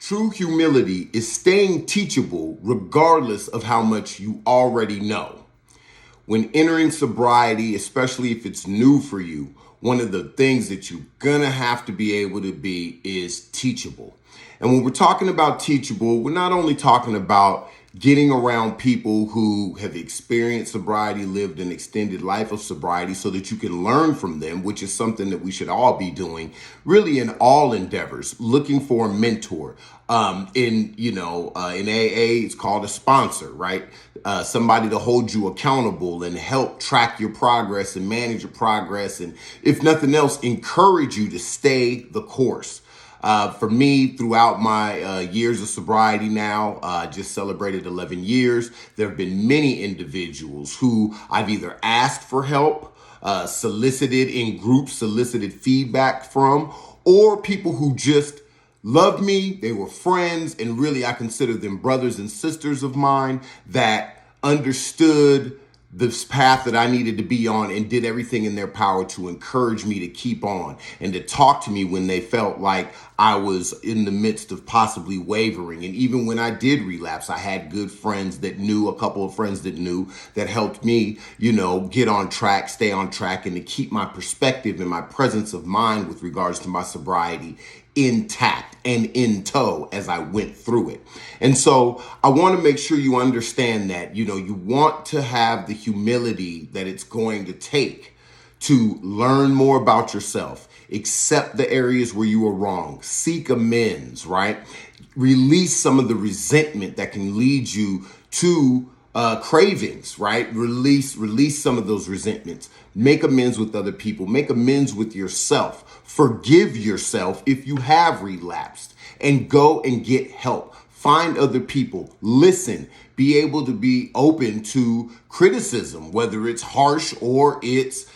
True humility is staying teachable regardless of how much you already know. When entering sobriety, especially if it's new for you, one of the things that you're gonna have to be able to be is teachable. And when we're talking about teachable, we're not only talking about getting around people who have experienced sobriety, lived an extended life of sobriety so that you can learn from them, which is something that we should all be doing really in all endeavors, looking for a mentor. In AA, it's called a sponsor, right? Somebody to hold you accountable and help track your progress and manage your progress. And if nothing else, encourage you to stay the course. For me, throughout my years of sobriety now, just celebrated 11 years, there have been many individuals who I've either asked for help, solicited in groups, solicited feedback from, or people who just loved me, they were friends, and really I consider them brothers and sisters of mine that understood this path that I needed to be on and did everything in their power to encourage me to keep on and to talk to me when they felt like I was in the midst of possibly wavering. And even when I did relapse, I had good friends that knew, a couple of friends that knew, that helped me, get on track, stay on track, and to keep my perspective and my presence of mind with regards to my sobriety intact and in tow as I went through it. And so I want to make sure you understand that, you want to have the humility that it's going to take to learn more about yourself, accept the areas where you were wrong, seek amends, right? Release some of the resentment that can lead you to cravings, right? Release some of those resentments. Make amends with other people. Make amends with yourself. Forgive yourself if you have relapsed, and go and get help. Find other people. Listen. Be able to be open to criticism, whether it's harsh or it's,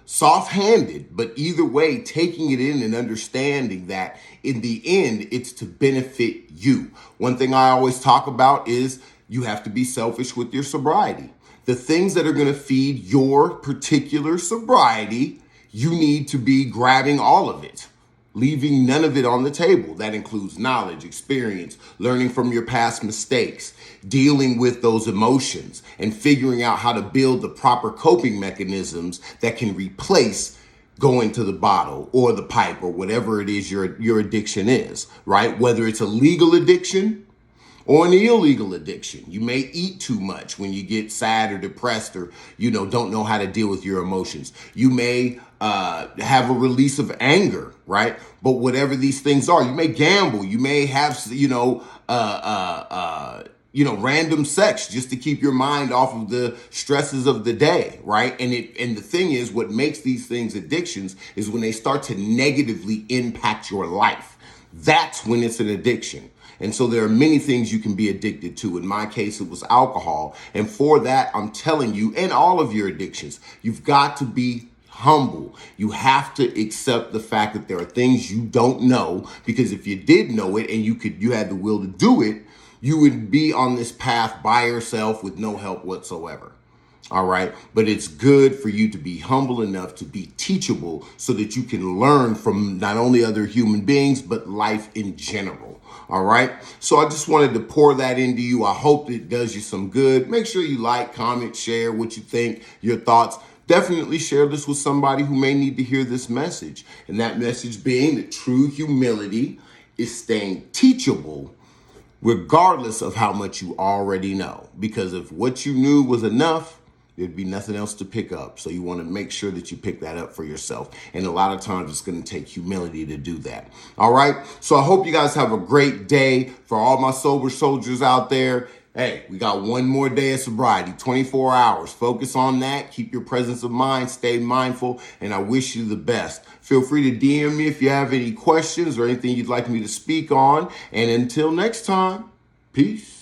soft-handed. But either way, taking it in and understanding that in the end, it's to benefit you. One thing I always talk about is you have to be selfish with your sobriety. The things that are going to feed your particular sobriety, you need to be grabbing all of it, leaving none of it on the table. That includes knowledge, experience, learning from your past mistakes, dealing with those emotions, and figuring out how to build the proper coping mechanisms that can replace going to the bottle or the pipe or whatever it is your addiction is, right? Whether it's a legal addiction or an illegal addiction. You may eat too much when you get sad or depressed or, don't know how to deal with your emotions. You may have a release of anger, right? But whatever these things are, you may gamble. You may have, random sex just to keep your mind off of the stresses of the day, right? And the thing is, what makes these things addictions is when they start to negatively impact your life. That's when it's an addiction. And so there are many things you can be addicted to. In my case, it was alcohol. And for that, I'm telling you, and all of your addictions, you've got to be humble. You have to accept the fact that there are things you don't know, because if you did know it and you had the will to do it, you would be on this path by yourself with no help whatsoever. All right. But it's good for you to be humble enough to be teachable so that you can learn from not only other human beings, but life in general. All right. So I just wanted to pour that into you. I hope it does you some good. Make sure you like, comment, share what you think, your thoughts. Definitely share this with somebody who may need to hear this message. And that message being that true humility is staying teachable regardless of how much you already know. Because if what you knew was enough, there'd be nothing else to pick up. So you want to make sure that you pick that up for yourself. And a lot of times it's going to take humility to do that. All right. So I hope you guys have a great day. For all my sober soldiers out there, hey, we got one more day of sobriety, 24 hours. Focus on that. Keep your presence of mind. Stay mindful. And I wish you the best. Feel free to DM me if you have any questions or anything you'd like me to speak on. And until next time, peace.